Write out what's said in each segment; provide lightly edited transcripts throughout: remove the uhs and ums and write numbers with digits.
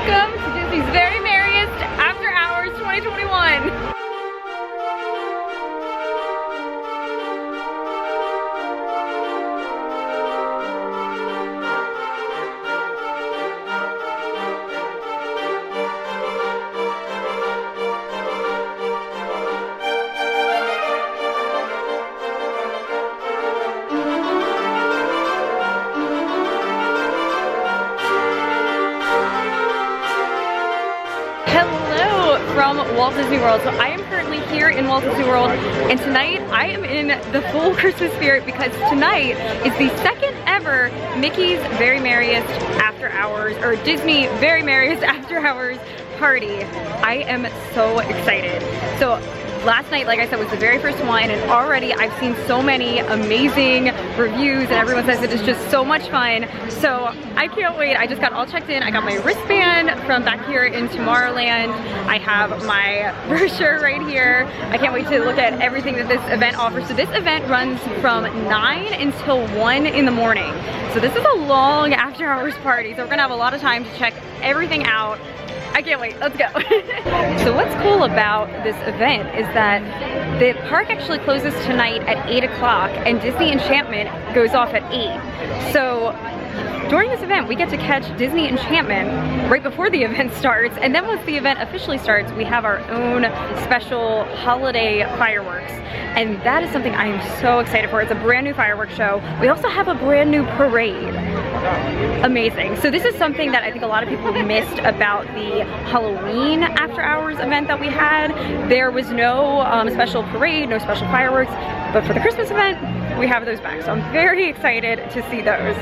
Welcome to Disney's very merriest After Hours 2021. From Walt Disney World. So I am currently here in Walt Disney World, and tonight I am in the full Christmas spirit because tonight is the second ever Mickey's Very Merriest After Hours, or Disney Very Merriest After Hours party. I am so excited. So last night, like I said, was the very first one, and already I've seen so many amazing reviews and everyone says it is just so much fun. So I can't wait. I just got all checked in. I got my wristband from back here in Tomorrowland. I have my brochure right here. I can't wait to look at everything that this event offers. So this event runs from 9 until 1 in the morning. So this is a long after hours party. So we're gonna have a lot of time to check everything out. I can't wait, let's go. So what's cool about this event is that the park actually closes tonight at 8 o'clock and Disney Enchantment goes off at 8. So during this event, we get to catch Disney Enchantment right before the event starts, and then once the event officially starts, we have our own special holiday fireworks. And that is something I am so excited for. It's a brand new fireworks show. We also have a brand new parade. Amazing. So this is something that I think a lot of people missed about the Halloween After Hours event that we had. There was no special parade, no special fireworks, but for the Christmas event, we have those back. So I'm very excited to see those.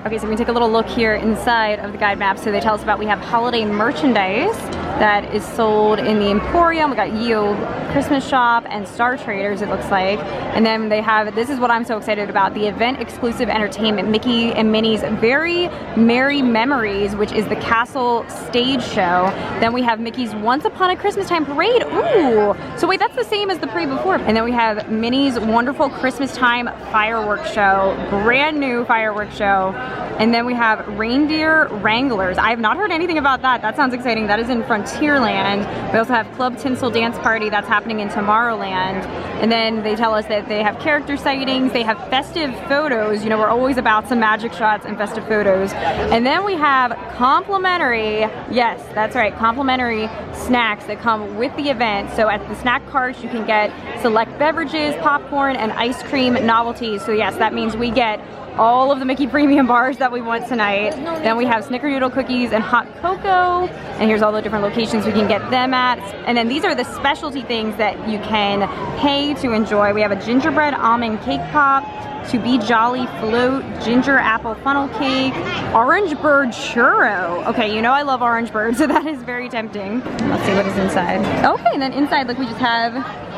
Okay, so we can take a little look here inside of the guide map. So they tell us about, we have holiday merchandise that is sold in the Emporium. We got Yield Christmas Shop and Star Traders, it looks like. And then they have, this is what I'm so excited about, the event exclusive entertainment, Mickey and Minnie's Very Merry Memories, which is the Castle stage show. Then we have Mickey's Once Upon a Christmas Time Parade. Ooh, so wait, that's the same as the parade before. And then we have Minnie's Wonderful Christmas Time Fireworks Show, brand new fireworks show. And then we have Reindeer Wranglers. I have not heard anything about that. That sounds exciting. That is in Frontierland. We also have Club Tinsel Dance Party. That's happening in Tomorrowland. And then they tell us that they have character sightings. They have festive photos. You know, we're always about some magic shots and festive photos. And then we have complimentary, yes, that's right, complimentary snacks that come with the event. So at the snack carts, you can get select beverages, popcorn, and ice cream novelties. So yes, that means we get all of the Mickey Premium bars that we want tonight. Then we have Snickerdoodle cookies and hot cocoa. And here's all the different locations we can get them at. And then these are the specialty things that you can pay to enjoy. We have a gingerbread almond cake pop, To Be Jolly float, ginger apple funnel cake, orange bird churro. Okay, you know I love orange bird, so that is very tempting. Let's see what is inside. Okay, and then inside, like, we just have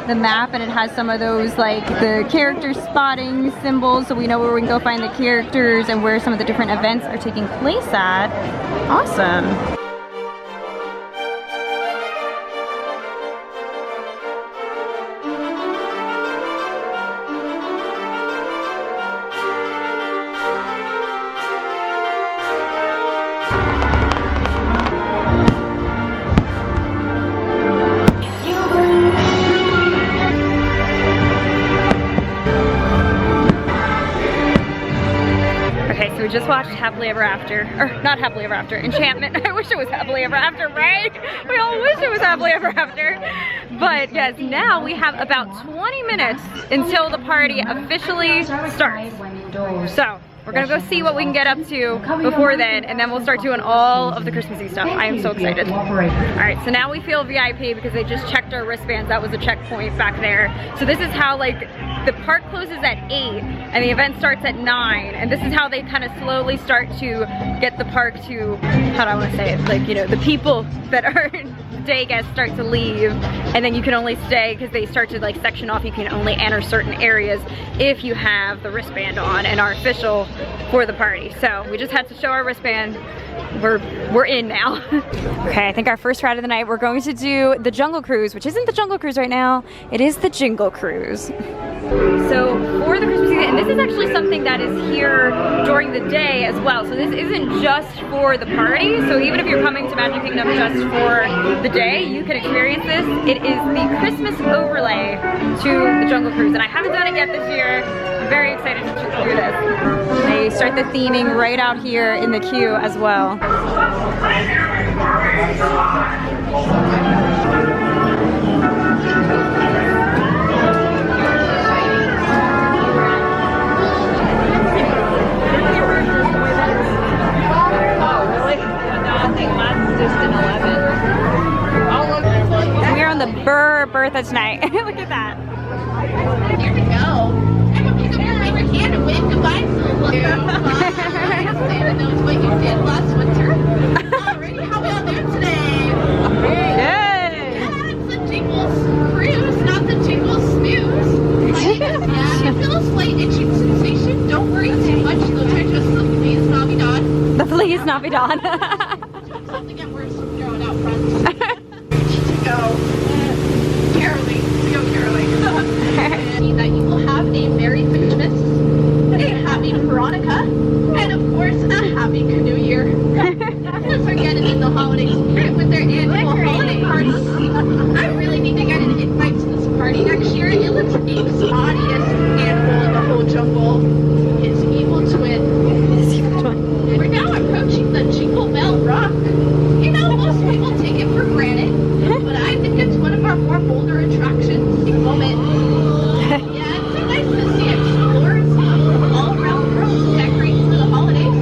the map, and it has some of those, like, the character spotting symbols, so we know where we can go find the characters and where some of the different events are taking place at. Awesome. We just watched Happily Ever After, or not Happily Ever After, Enchantment. I wish it was Happily Ever After, right? We all wish it was Happily Ever After. But yes, now we have about 20 minutes until the party officially starts. So we're gonna go see what we can get up to before then, and then we'll start doing all of the Christmassy stuff. I am so excited. All right, so now we feel VIP because they just checked our wristbands. That was a checkpoint back there. So this is how, like, the park closes at 8 and the event starts at 9, and this is how they kind of slowly start to get the park to, how do I want to say it, like, you know, the people that are day guests start to leave, and then you can only stay because they start to, like, section off. You can only enter certain areas if you have the wristband on, and our official for the party. So we just had to show our wristband. We're in now. Okay, I think our first ride of the night, we're going to do the Jungle Cruise, which isn't the Jungle Cruise right now. It is the Jingle Cruise. So for the Christmas season, and this is actually something that is here during the day as well. So this isn't just for the party. So even if you're coming to Magic Kingdom just for the day, you can experience this. It is the Christmas overlay to the Jungle Cruise. And I haven't done it yet this year. I'm very excited to do this. They start the theming right out here in the queue as well. We're on the Bertha tonight. Look at that. Here we go. I'm gonna pick up your favorite hand and wave goodbye. Santa knows what you did last winter. Alrighty, how we all doing today? Good. Yeah, it's the Jingles Cruise, not the Jingles Snooze. Yeah, if you feel a slight itching sensation, don't worry too much. They'll try just the Feliz Navidad. The Feliz Navidad. Something get worse from throwing out front. To go caroling. To go caroling. That you will have a Merry Christmas, a Happy Veronica, and of course a Happy Canoe Year. Let's forget it in the holiday spirit with their annual holiday party. I really need to get an invite to this party next year. It looks Abe's audience animal in the whole jungle. His evil twin. We're now approaching the Jingle Bell Rock. You know, most people take it for granted, but I think it's one of our more bolder attractions. Moment. Yeah, it's so nice to see explorers all around the world decorating for the holidays.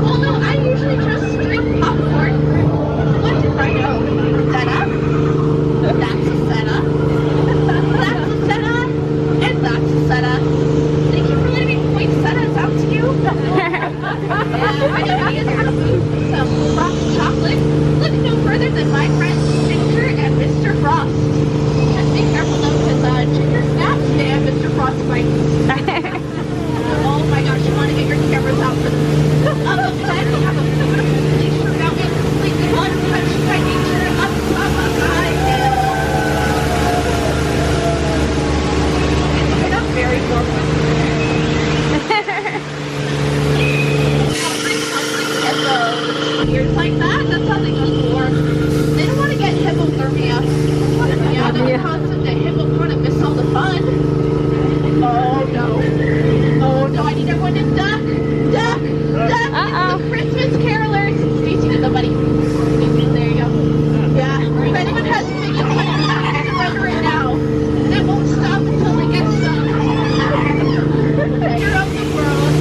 Although I usually just drink popcorn. What did I know? Senna? That's a Senna. That's a Senna. And that's a Senna. Thank you for letting me point Sennas out to you. Yeah, I know he is going to move some Frost chocolate. Look no further than my friends Ginger and Mr. Frost. Just be careful though, because Ginger snaps and Mr. Frost bites. Oh my gosh, you want to get your cameras out for this. Then we have a beautiful glacier mountain, completely untouched by nature, up a high hill. It's a very warm Years like that, that's how they go for. They don't want to get hypothermia. Yeah, they're constant that hippo want to miss all the fun. Oh no. Oh no, I need everyone to duck. Duck. Duck. It's the Christmas carolers. Stacy to somebody. There you go. Yeah. If anyone has a big money to run right now, they won't stop until they get some. You're of the world.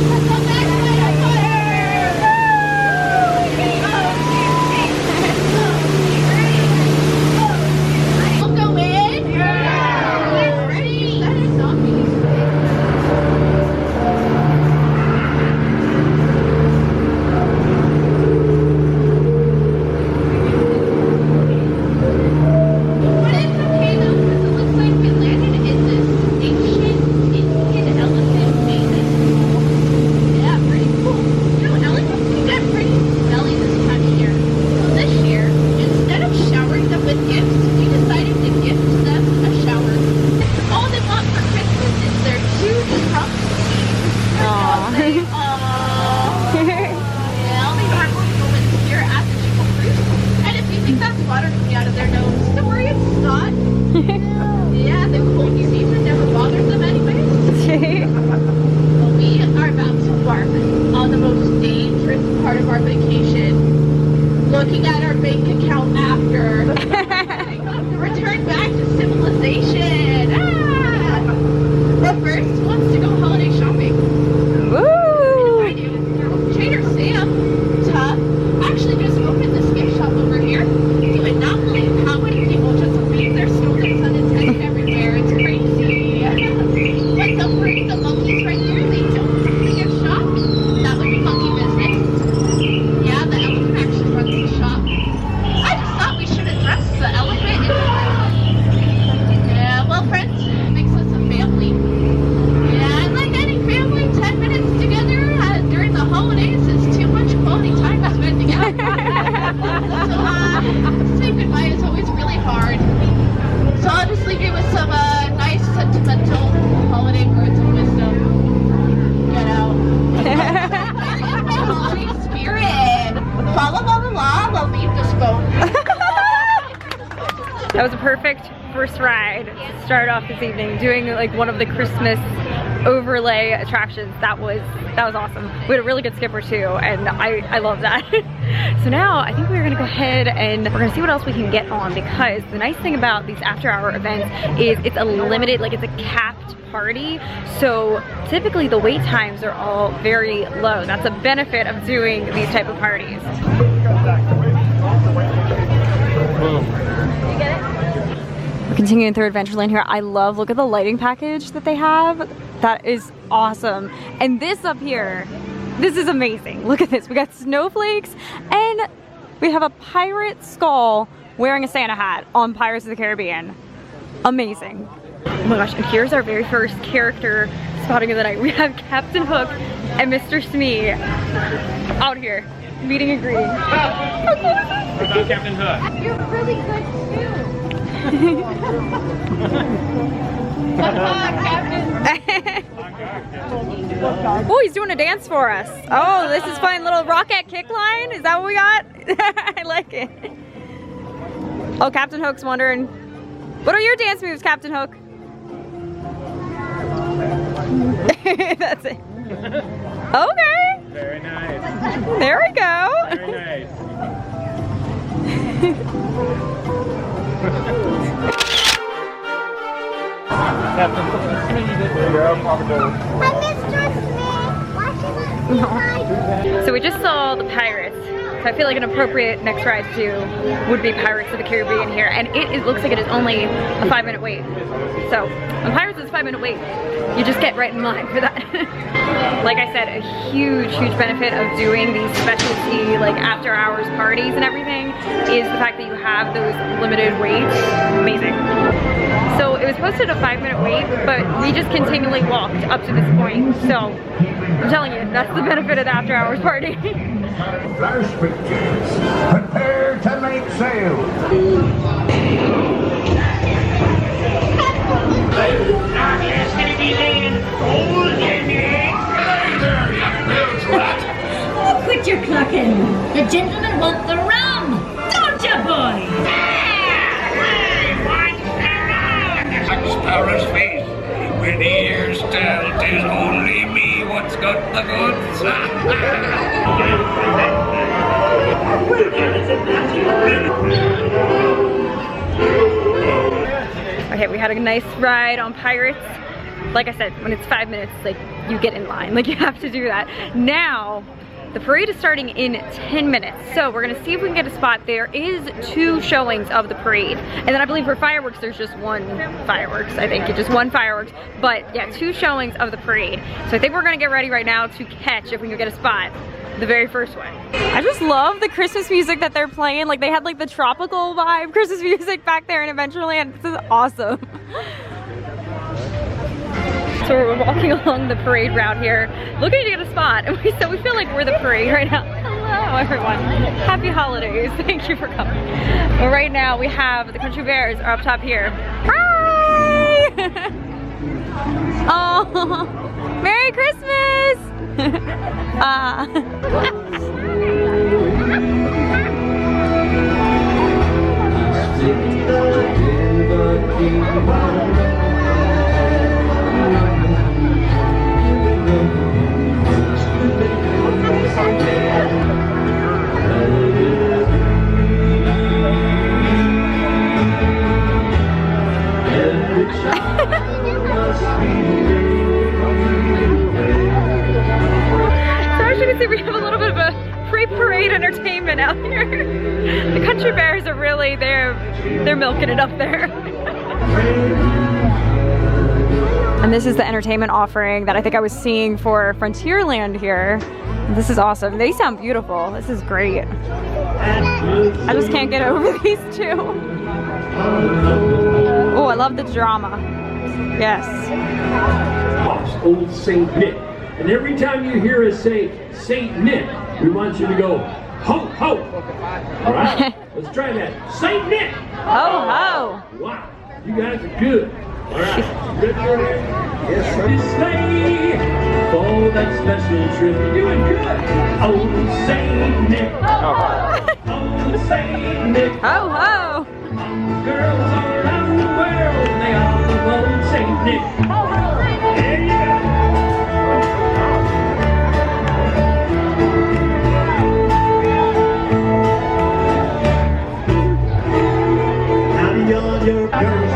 Looking at our bank account after. Return back to civilization. Ah! But first, let's to go holiday shopping. Woo! I do. Trader Sam, actually just opened this gift shop over here. You would not believe how many people just leave their stolen unattended everywhere. It's crazy. But don't worry, the monkeys right here, they don't come to the gift shop. That would be monkey business. Yeah, the elephant actually runs the shop. I just thought we should address the elephant. Yeah, well, That was a perfect first ride to start off this evening, doing like one of the Christmas overlay attractions. That was awesome. We had a really good skipper too, and I love that. So now I think we're gonna go ahead and we're gonna see what else we can get on, because the nice thing about these after hour events is it's a limited, like it's a capped party. So typically the wait times are all very low. That's a benefit of doing these type of parties. We're continuing through Adventureland here. I love, look at the lighting package that they have. That is awesome. And this up here, this is amazing. Look at this. We got snowflakes and we have a pirate skull wearing a Santa hat on Pirates of the Caribbean. Amazing. Oh my gosh, and here's our very first character spotting of the night. We have Captain Hook and Mr. Smee out here, meeting and greeting. What about Captain Hook? You're really good too. Oh, he's doing a dance for us. Oh, this is fun. Little rocket kick line. Is that what we got? I like it. Oh, Captain Hook's wondering, what are your dance moves, Captain Hook? That's it. Okay. Very nice. There we go. Very nice. So we just saw the Pirates. So I feel like an appropriate next ride to do would be Pirates of the Caribbean here. And it looks like it is only a 5-minute wait. So when Pirates is a 5-minute wait, you just get right in line for that. Like I said, a huge benefit of doing these specialty like after hours parties and everything is the fact that you have those limited waits. Amazing. So it was posted a 5-minute wait, but we just continually walked up to this point. So I'm telling you, that's the benefit of the after hours party. Flash pictures. Prepare to make sail. Oh, quit your clucking. The gentlemen want the rum. Don't you, boy? Sparrow's face, when ears tell 'tis only me what's got the goods. Okay, we had a nice ride on Pirates. Like I said, when it's 5 minutes, like you get in line, like you have to do that. Now, the parade is starting in 10 minutes, so we're gonna see if we can get a spot. There is 2 showings of the parade, and then I believe for fireworks, there's just 1 fireworks. I think it's just 1 fireworks, but yeah, 2 showings of the parade. So I think we're gonna get ready right now to catch, if we can get a spot, the very first one. I just love the Christmas music that they're playing. Like they had like the tropical vibe Christmas music back there in Adventureland. This is awesome. So we're walking along the parade route here, looking to get a spot, and we feel like we're the parade right now. Hello everyone, happy holidays, thank you for coming. Well, right now we have the Country Bears are up top here. Hi! Oh, Merry Christmas! We have a little bit of a pre-parade entertainment out here. The Country Bears are really, they're milking it up there. And this is the entertainment offering that I think I was seeing for Frontierland here. This is awesome. They sound beautiful. This is great. I just can't get over these 2. Oh, I love the drama. Yes. Old Saint Nick. And every time you hear us say Saint Nick, we want you to go ho ho. All right, let's try that. Saint Nick. Ho ho. Wow, you guys are good. All right, good for you. Yes, sir. This sleigh for that special trip. You're doing good. Old Saint Nick. Old Saint Nick. Ho ho. girls all around the world, they all love old Saint Nick.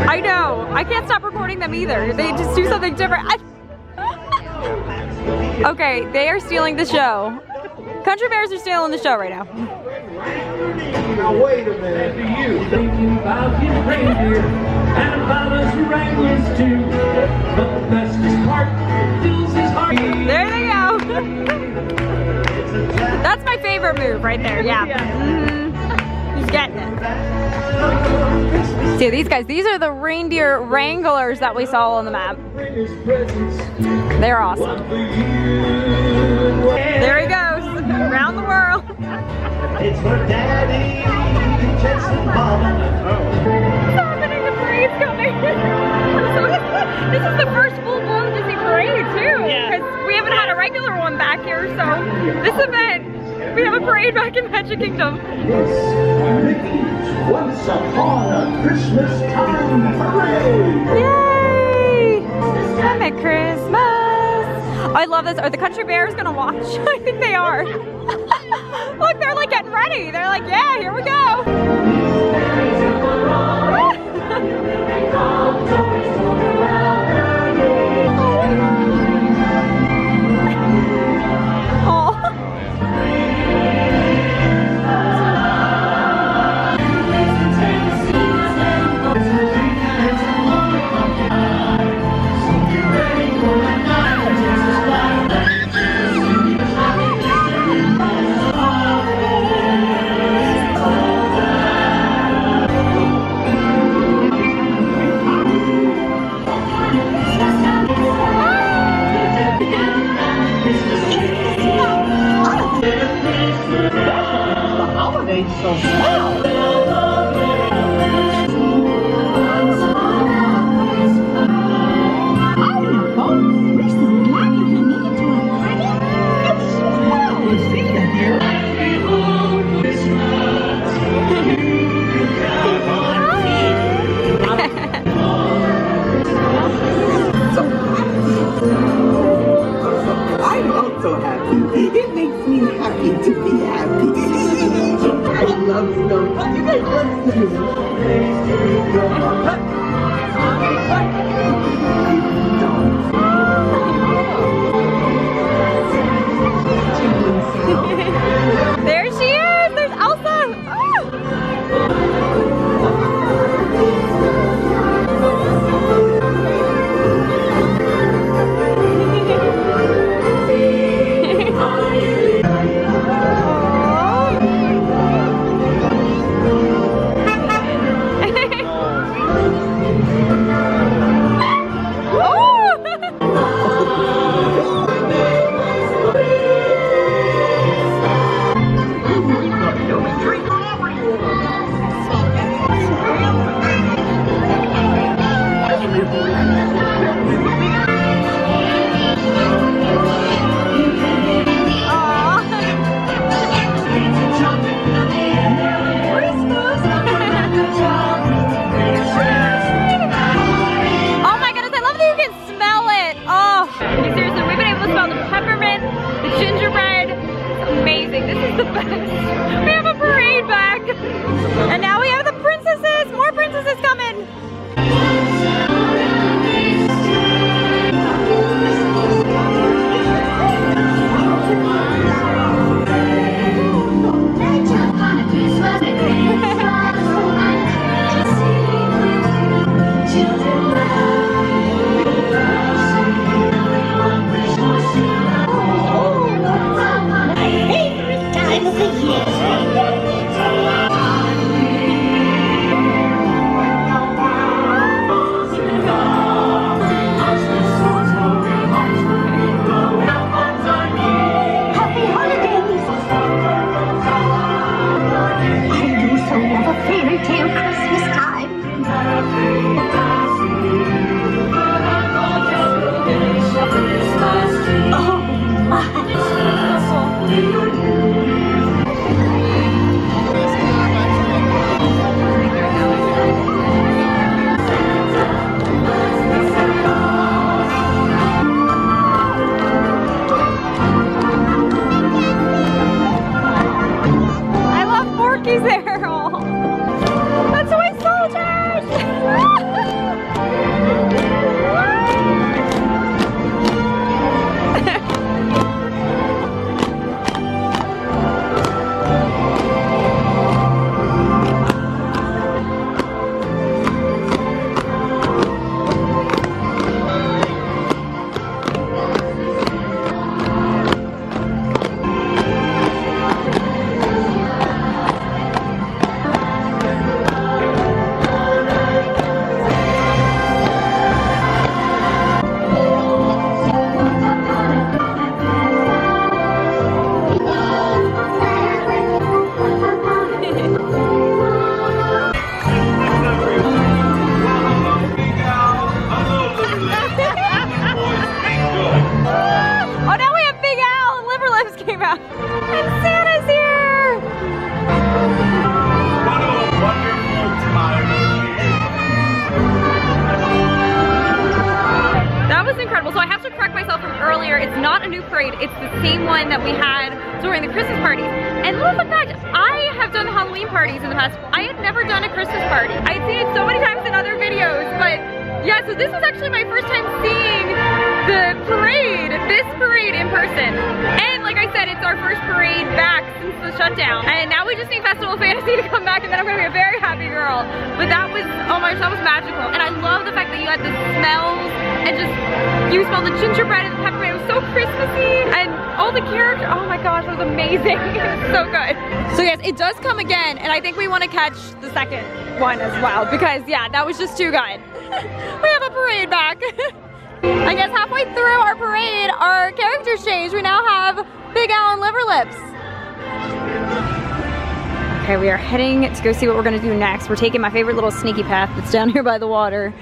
I know. I can't stop recording them either. They just do something different. Okay, they are stealing the show. Country Bears are stealing the show right now. Now wait a minute. To you, thinking about his reindeer and about us wranglers too. But the bestest part fills his heart. There they go. That's my favorite move right there. Yeah. He's getting it. See these guys. These are the reindeer wranglers that we saw on the map. They're awesome. There he goes. Around the world. It's for Daddy, Jess and Mama. What's happening? The parade's coming. This is the first full-blown Disney parade too. Because we haven't had a regular one back here, so this event, we have a parade back in Magic Kingdom. Mickey's Once Upon a Christmas Time Parade. Yay! Happy Christmas! I love this. Are the Country Bears gonna watch? I think they are. Look, they're like getting ready. They're like, yeah, here we go. I'm also happy. It makes me happy to be happy. I love snow. I love snow. There she is! There's Elsa! And now we have the princesses! More princesses coming! Favorite time of the year. little fun fact, I have done Halloween parties in the past. I had never done a Christmas party. I had seen it so many times in other videos, but yeah, so this was actually my first time seeing the parade, this parade in person. And like I said, it's our first parade back since the shutdown. And now we just need Festival of Fantasy to come back and then I'm gonna be a very happy girl. But that was, oh my gosh, that was magical. And I love the fact that you had the smells and just, you smell the gingerbread and the peppermint. It was so Christmassy. And all the characters, oh my gosh, it was amazing. It was so good. So yes, it does come again. And I think we wanna catch the second one as well because yeah, that was just too good. We have a parade back. I guess halfway through our parade, our characters changed. We now have Big Al and Liverlips. Okay, we are heading to go see what we're gonna do next. We're taking my favorite little sneaky path that's down here by the water.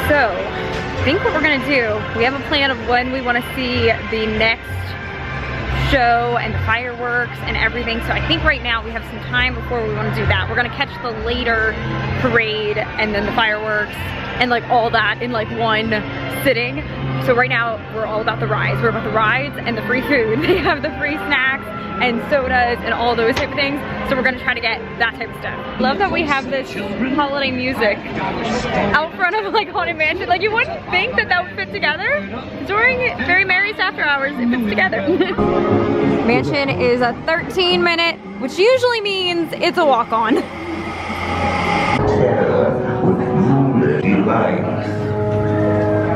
So, I think what we're gonna do, we have a plan of when we wanna see the next show and the fireworks and everything. So I think right now we have some time before we want to do that. We're gonna catch the later parade and then the fireworks and like all that in like one sitting. So right now we're all about the rides. We're about the rides and the free food. They have the free snacks and sodas and all those type of things. So we're gonna try to get that type of stuff. Love that we have this holiday music out front of like Haunted Mansion. Like you wouldn't think that that would fit together. During Very Merry's After Hours, it fits together. Mansion is a 13-minute, which usually means it's a walk-on.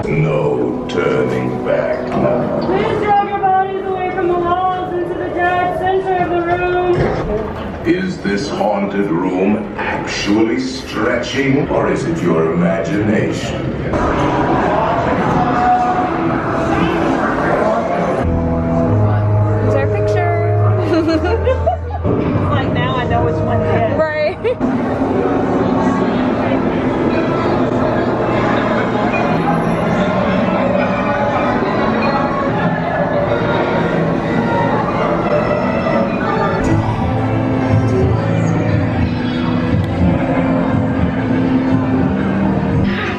No turning back now. Please drag your bodies away from the walls into the dead center of the room. Is this haunted room actually stretching, or is it your imagination? There's our picture. Like now I know which one it is. Right.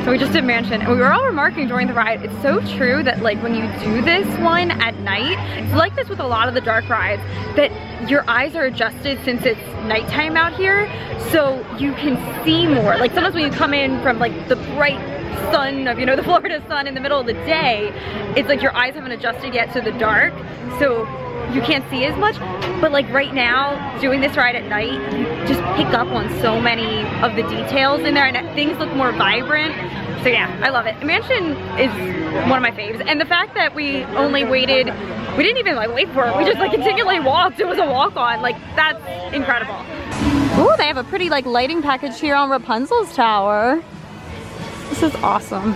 So we just did Mansion and we were all remarking during the ride, it's so true that like when you do this one at night, it's like this with a lot of the dark rides, that your eyes are adjusted since it's nighttime out here, so you can see more. Like sometimes when you come in from like the bright sun of, you know, the Florida sun in the middle of the day, it's like your eyes haven't adjusted yet to the dark, so you can't see as much. But like right now, doing this ride at night, you just pick up on so many of the details in there and things look more vibrant. So yeah, I love it. Mansion is one of my faves. And the fact that we only waited, we didn't even like wait for it, we just like continually walked. It was a walk-on, like that's incredible. Ooh, they have a pretty like lighting package here on Rapunzel's tower. This is awesome.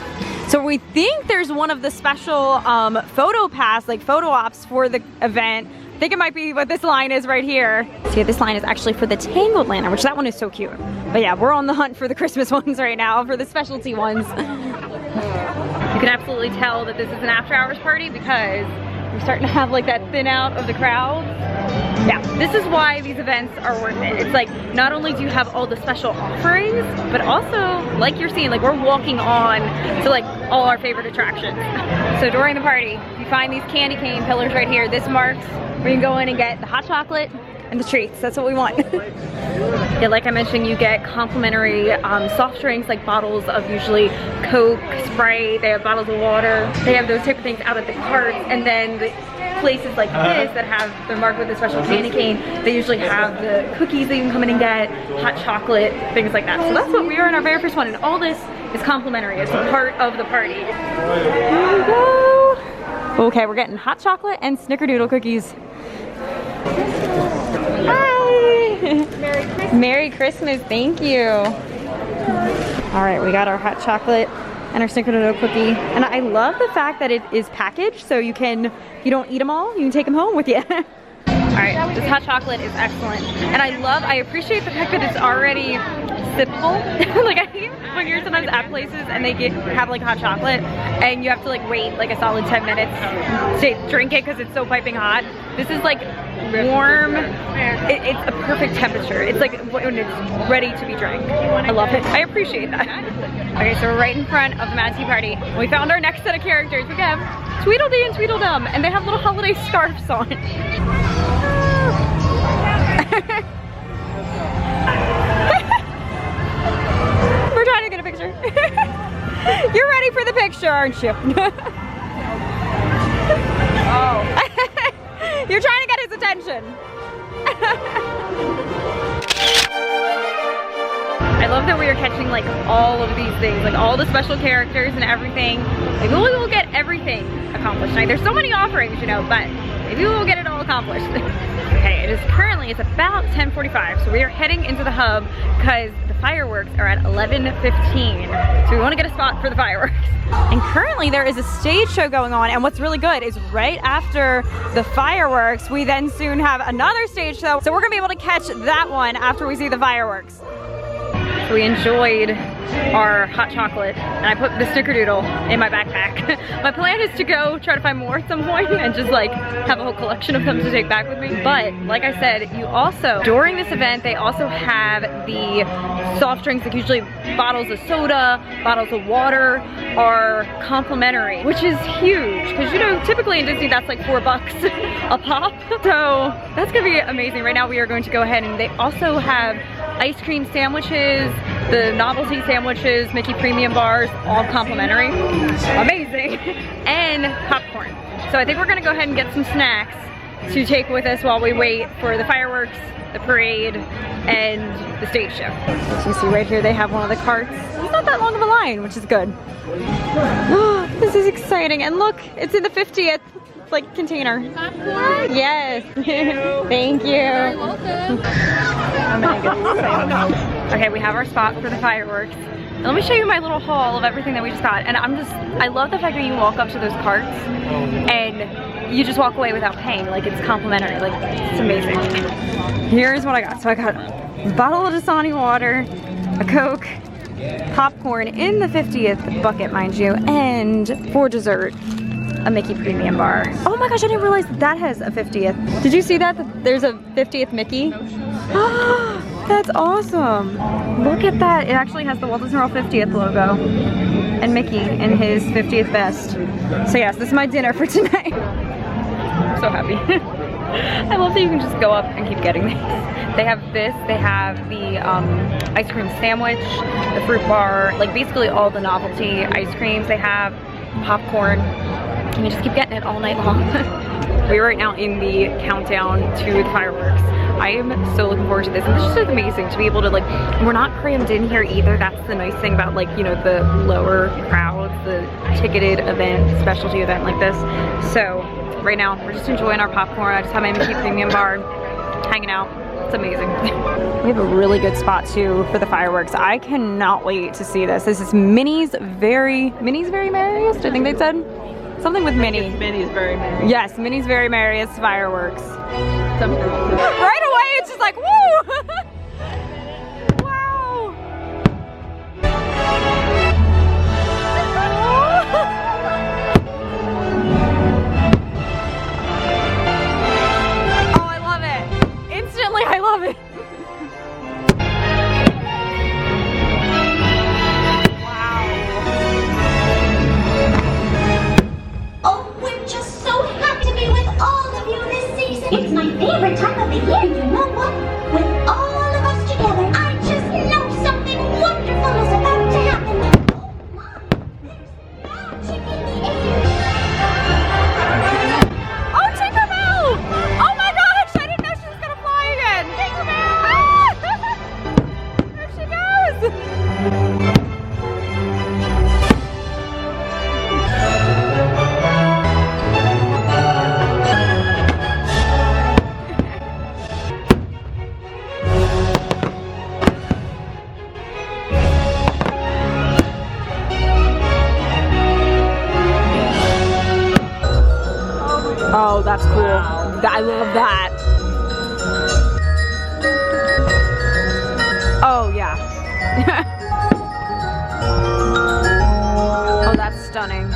So we think there's one of the special photo pass, like photo ops for the event. I think it might be what this line is right here. See, this line is actually for the Tangled Lantern, which that one is so cute. But yeah, we're on the hunt for the Christmas ones right now, for the specialty ones. You can absolutely tell that this is an after hours party because we're starting to have like that thin out of the crowd. Yeah, this is why these events are worth it. It's like, not only do you have all the special offerings, but also, like you're seeing, like we're walking on to like all our favorite attractions. So during the party, you find these candy cane pillars right here. This marks where you can go in and get the hot chocolate and the treats. That's what we want. Yeah, like I mentioned, you get complimentary soft drinks, like bottles of usually Coke, Sprite, they have bottles of water. They have those type of things out at the carts, and then the places like this that have, they're marked with a special candy cane, they usually have the cookies that you can come in and get, hot chocolate, things like that. So that's what we are in our very first one, and all this is complimentary. It's a part of the party. Here we go. Okay, we're getting hot chocolate and snickerdoodle cookies. Hi! Merry Christmas. Merry Christmas, thank you. All right, we got our hot chocolate and our snickerdoodle cookie. And I love the fact that it is packaged, so you don't eat them all, you can take them home with you. All right, this hot chocolate is excellent. And I appreciate the fact that it's already sippable. Like I hate when you're sometimes at places and they have like hot chocolate and you have to like wait like a solid 10 minutes to drink it because it's so piping hot. This is like warm, it's a perfect temperature. It's like when it's ready to be drank. I love it, I appreciate that. Okay, so we're right in front of the Mad Tea Party. We found our next set of characters. We have Tweedledee and Tweedledum, and they have little holiday scarves on. We're trying to get a picture. You're ready for the picture, aren't you? Oh. You're trying to get his attention. I love that we are catching like all of these things, like all the special characters and everything. Maybe we will get everything accomplished tonight. There's so many offerings, you know, but maybe we will get it all accomplished. Okay, it's about 10:45, so we are heading into the hub because the fireworks are at 11:15. So we want to get a spot for the fireworks. And currently there is a stage show going on, and what's really good is right after the fireworks, we then soon have another stage show. So we're gonna be able to catch that one after we see the fireworks. So we enjoyed our hot chocolate, and I put the snickerdoodle in my backpack. My plan is to go try to find more at some point and just like have a whole collection of them to take back with me. But like I said, you also, during this event, they also have the soft drinks, like usually bottles of soda, bottles of water are complimentary, which is huge because, you know, typically in Disney that's like $4 a pop. So that's gonna be amazing. Right now we are going to go ahead, and they also have ice cream sandwiches, the novelty sandwiches, Mickey premium bars, all complimentary. Amazing. And popcorn. So I think we're gonna go ahead and get some snacks to take with us while we wait for the fireworks, the parade, and the stage show. So you see right here they have one of the carts. It's not that long of a line, which is good. This is exciting. And look, it's in the 50th like container. Yes. Thank you. You're welcome. Okay, we have our spot for the fireworks. And let me show you my little haul of everything that we just got. And I love the fact that you walk up to those carts and you just walk away without paying. Like, it's complimentary. Like, it's amazing. Here's what I got. So I got a bottle of Dasani water, a Coke, popcorn in the 50th bucket, mind you, and for dessert, a Mickey premium bar. Oh my gosh, I didn't realize that has a 50th. Did you see that there's a 50th Mickey? That's awesome. Look at that. It actually has the Walt Disney World 50th logo and Mickey in his 50th vest. So yes, this is my dinner for tonight. I'm so happy. I love that you can just go up and keep getting these. They have this, they have the ice cream sandwich, the fruit bar, like basically all the novelty ice creams. They have popcorn, and you just keep getting it all night long. We're right now in the countdown to the fireworks. I am so looking forward to this, and this is just amazing to be able to, like, we're not crammed in here either. That's the nice thing about, like, you know, the lower crowds, the ticketed event, specialty event like this. So right now we're just enjoying our popcorn. I just have my Mickey premium bar, hanging out. It's amazing. We have a really good spot too for the fireworks. I cannot wait to see this. This is Minnie's Very Merriest, I think they said. Something with Minnie. Minnie's Very Merry. Yes, Minnie's Very Merriest fireworks. Right away, it's just like, woo! Wow! Oh, I love it. Instantly, I love it. It's my favorite time of the year. You know what? With all of us together, I just know something wonderful is about to happen. Oh my, there's magic in the air. Oh, Tinkerbell! Oh my gosh, I didn't know she was gonna fly again. Tinkerbell! Ah! There she goes! Oh, that's cool. I love that. Oh, yeah. Oh, that's stunning.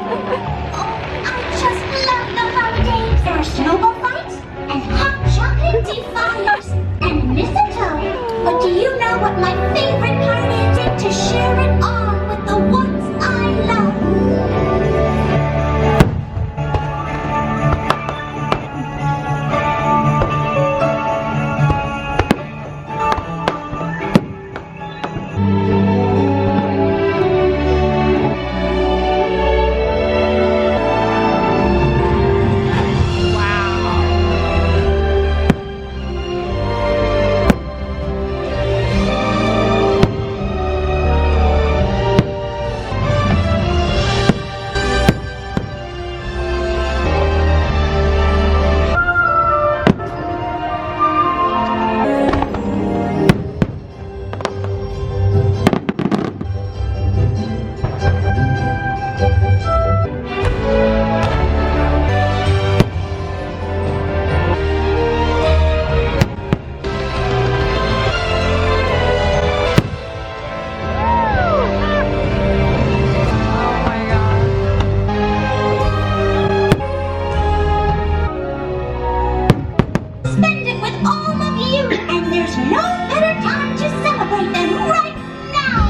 I just love the holidays. There are snowball fights and hot chocolate tea fires and mistletoe. But do you know what my favorite part is? To share it all with the ones I love. Spend it with all of you, and there's no better time to celebrate than right now.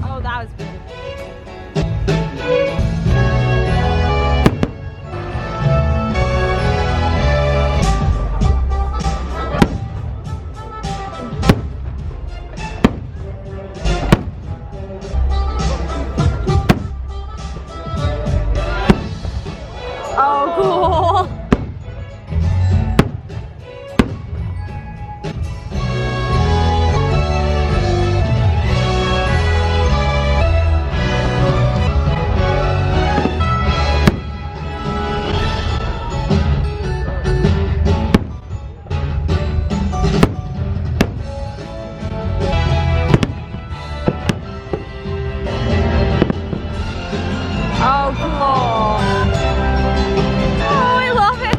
Oh, that was beautiful. Oh, cool. Oh, cool. Oh, I love it.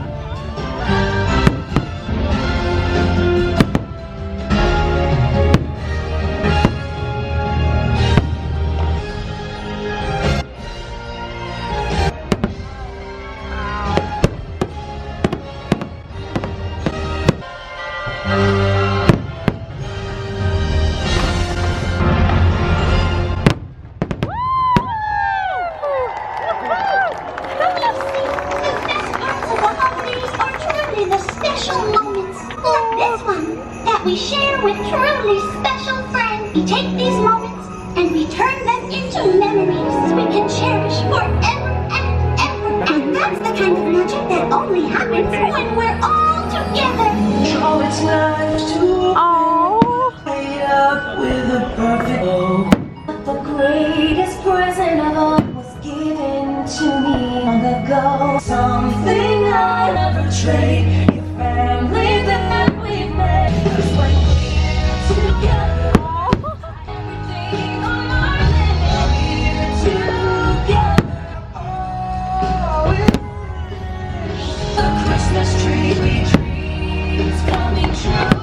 That we share with truly special friends. We take these moments and we turn them into memories we can cherish forever and ever. And that's the kind of magic that only happens when we're all together. Oh, it's nice to play up with a perfect bow. But the greatest present of all was given to me long ago. Something I'll never trade. Your family that we made. 'Cause when we're together, everything on our lives. We're together. Oh, the Christmas tree we dreams coming true.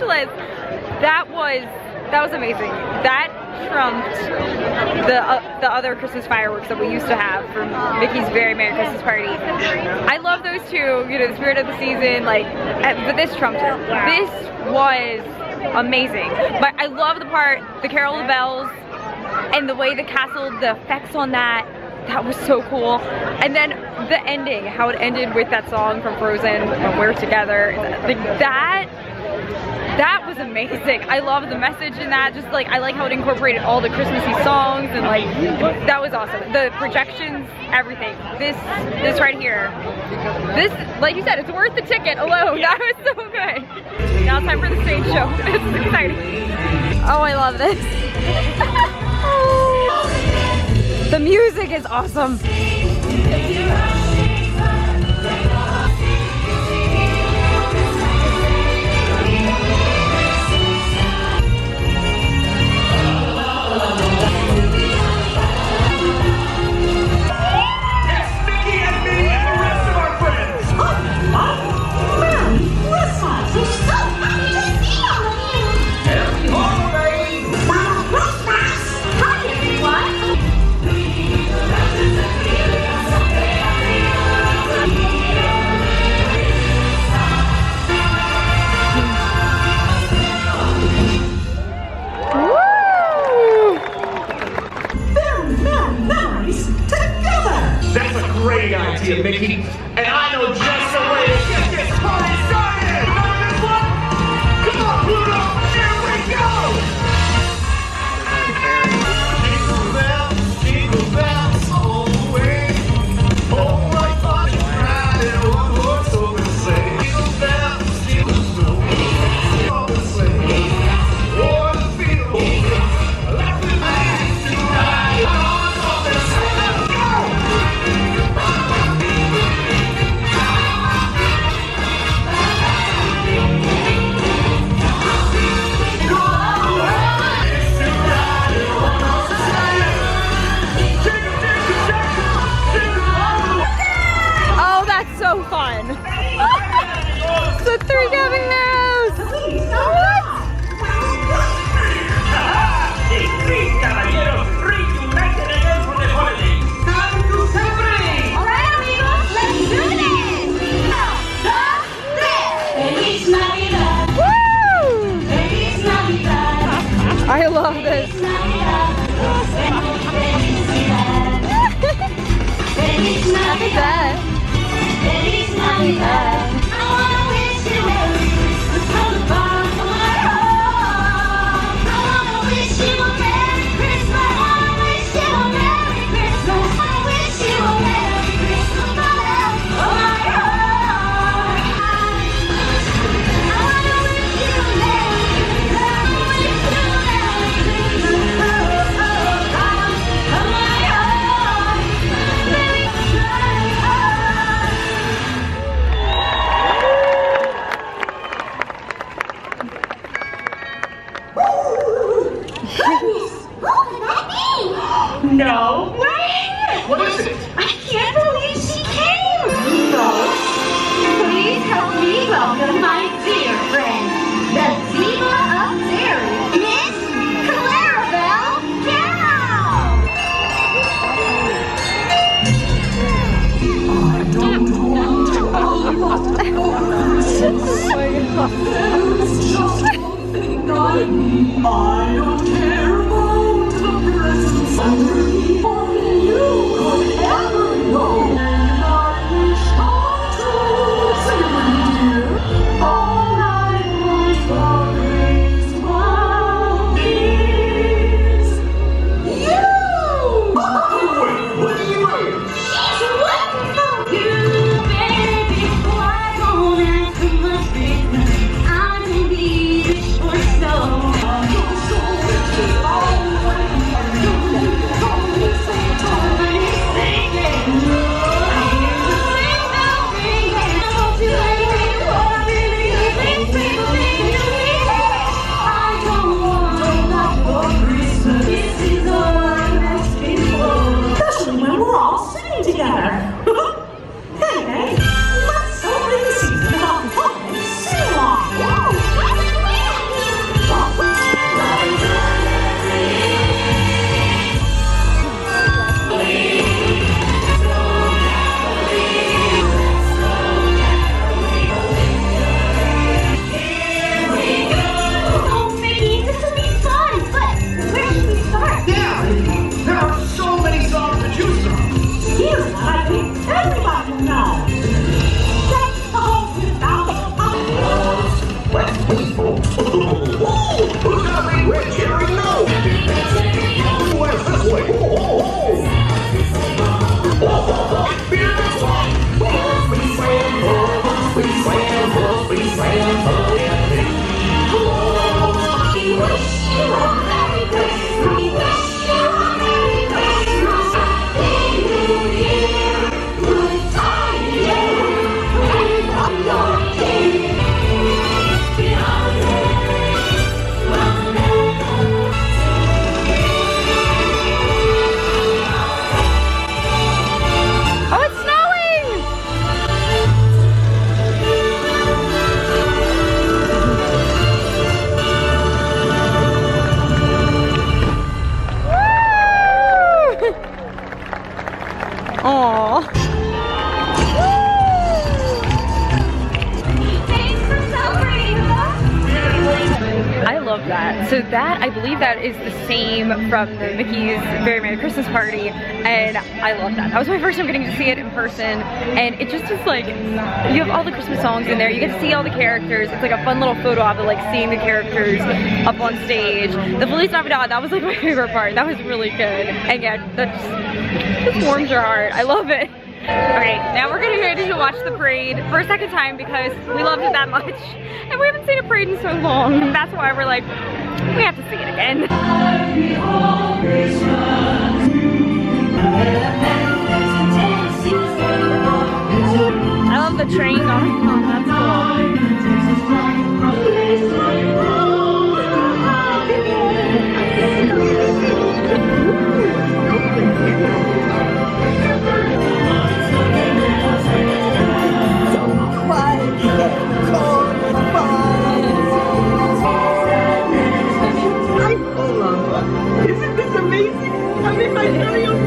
speechless. That was amazing. That trumped the other Christmas fireworks that we used to have from Mickey's Very Merry Christmas Party. I love those two, you know, the spirit of the season, like, but this trumped it. This was amazing. But I love the part, the Carol of the Bells, and the way the castle, the effects on that was so cool. And then the ending, how it ended with that song from Frozen, When We're Together, like that was amazing. I love the message in that. Just like, I like how it incorporated all the Christmassy songs, and like, that was awesome. The projections, everything. This right here. This, like you said, it's worth the ticket alone. That was so good. Now it's time for the stage show. This is exciting. Oh, I love this. The music is awesome. Great idea, Mickey. And I know just the way to get this party started. Remember this one? Come on, Pluto. Here we go. Jingle bells all the way. Oh, my God, riding one horse open sleigh. Jingle bells, all the sleigh. O'er the field, laughing lads tonight. On the sleigh, let's go. Oh, that's so fun. The three caballeros. What? The three caballeros reunited again for the holidays. Time to celebrate! All right, amigos, let's do this! Feliz Navidad! Woo! Feliz Navidad! I love this. Feliz Navidad! Feliz Navidad! Feliz Navidad! I wanna wish you Merry Christmas from the bottom of my heart. I wanna wish you a Merry Christmas. I wanna wish you a Merry Christmas. I wish you a Merry Christmas from the bottom of my heart. I wanna wish you a Merry Christmas. I wish you a Merry Christmas from the bottom of my heart. Merry Christmas. Goodness, what could that be? No way! What is it? I can't believe she came! No. Please help me welcome my dear friend, the Diva of Derry, Miss Clarabelle Cow! I don't care about the presents underneath. Only you could ever know. And I wish I could sing with you. All I want for Christmas is you. What are you doing? She's wonderful! You, baby, before I don't ask too much business. I can be this for so. Oh, it's snowing! Aww. Thanks for celebrating, I love that. So that, I believe that is the same from the Mickey's Very Merry Christmas Party, and I love that. That was my first time getting to see it in person, and it just is like, you have all the Christmas songs in there, you get to see all the characters. It's like a fun little photo op of like seeing the characters up on stage. The Feliz Navidad, that was like my favorite part. That was really good. And yeah, that just warms your heart. I love it. Okay, now we're gonna go to watch the parade for a second time because we loved it that much. And we haven't seen a parade in so long. And that's why we're like, we have to see it again. I love the train going on, that's Isn't this amazing? I'm in my very own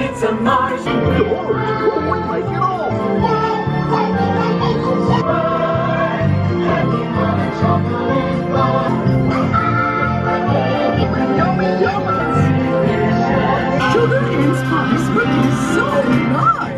It's a nice story. We make it all. sugar and spice, but it's so nice.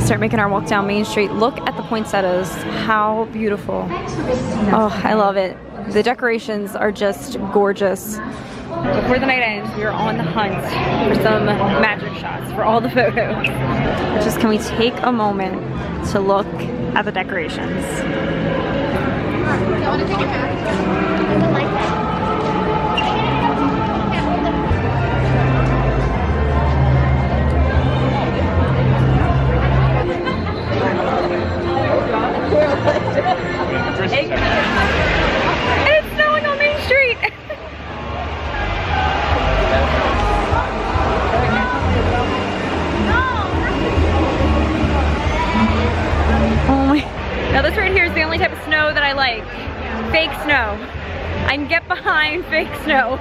Start making our walk down Main Street. Look at the poinsettias. How beautiful. Oh, I love it. The decorations are just gorgeous. Before the night ends, we are on the hunt for some magic shots for all the photos. Just can we take a moment to look at the decorations? I want to take a bath. I would like that. like fake snow. I can get behind fake snow.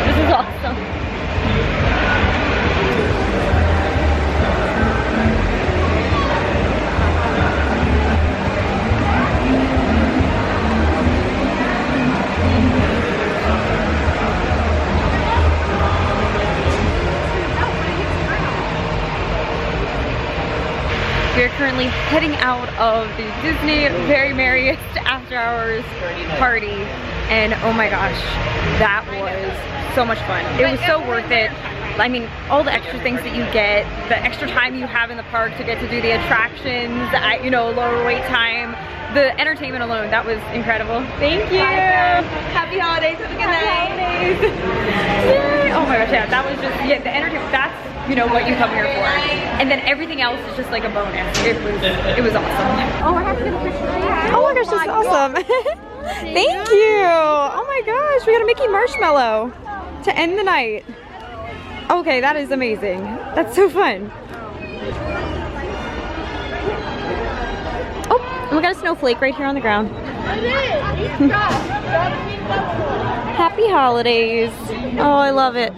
This is awesome. We are currently heading out of the Disney Very Merriest After Hours party, and oh my gosh, that was so much fun. It was so worth it. I mean, all the extra things that you get, the extra time you have in the park to get to do the attractions at, you know, lower wait time, the entertainment alone, that was incredible. Thank you. Happy holidays. Have a good night. Yay. Oh my gosh, yeah, that was just, yeah, the entertainment, that's, you know, what you come here for. And then everything else is just like a bonus. It was awesome. Oh, we're having a picture. Oh my gosh, this is awesome. Thank you. Oh my gosh, we got a Mickey Marshmallow to end the night. Okay, that is amazing. That's so fun. Oh, and we got a snowflake right here on the ground. Happy holidays. Oh, I love it.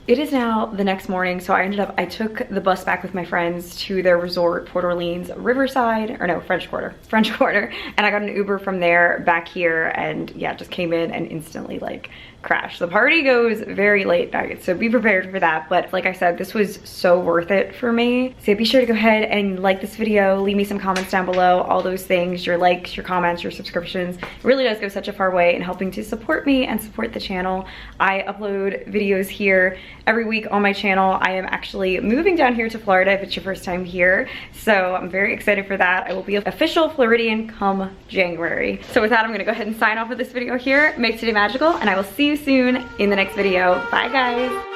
It is now the next morning, so I took the bus back with my friends to their resort, Port Orleans Riverside, or no, French Quarter, and I got an Uber from there back here, and yeah, just came in and instantly like crashed. The party goes very late night, so be prepared for that, but like I said, this was so worth it for me. So be sure to go ahead and like this video, leave me some comments down below, all those things, your likes, your comments, your subscriptions. It really does go such a far way in helping to support me and support the channel. I upload videos here every week on my channel. I am actually moving down here to Florida if it's your first time here, so I'm very excited for that. I will be an official Floridian come January. So with that, I'm gonna go ahead and sign off with this video here. Make today magical, and I will see you soon in the next video. Bye guys.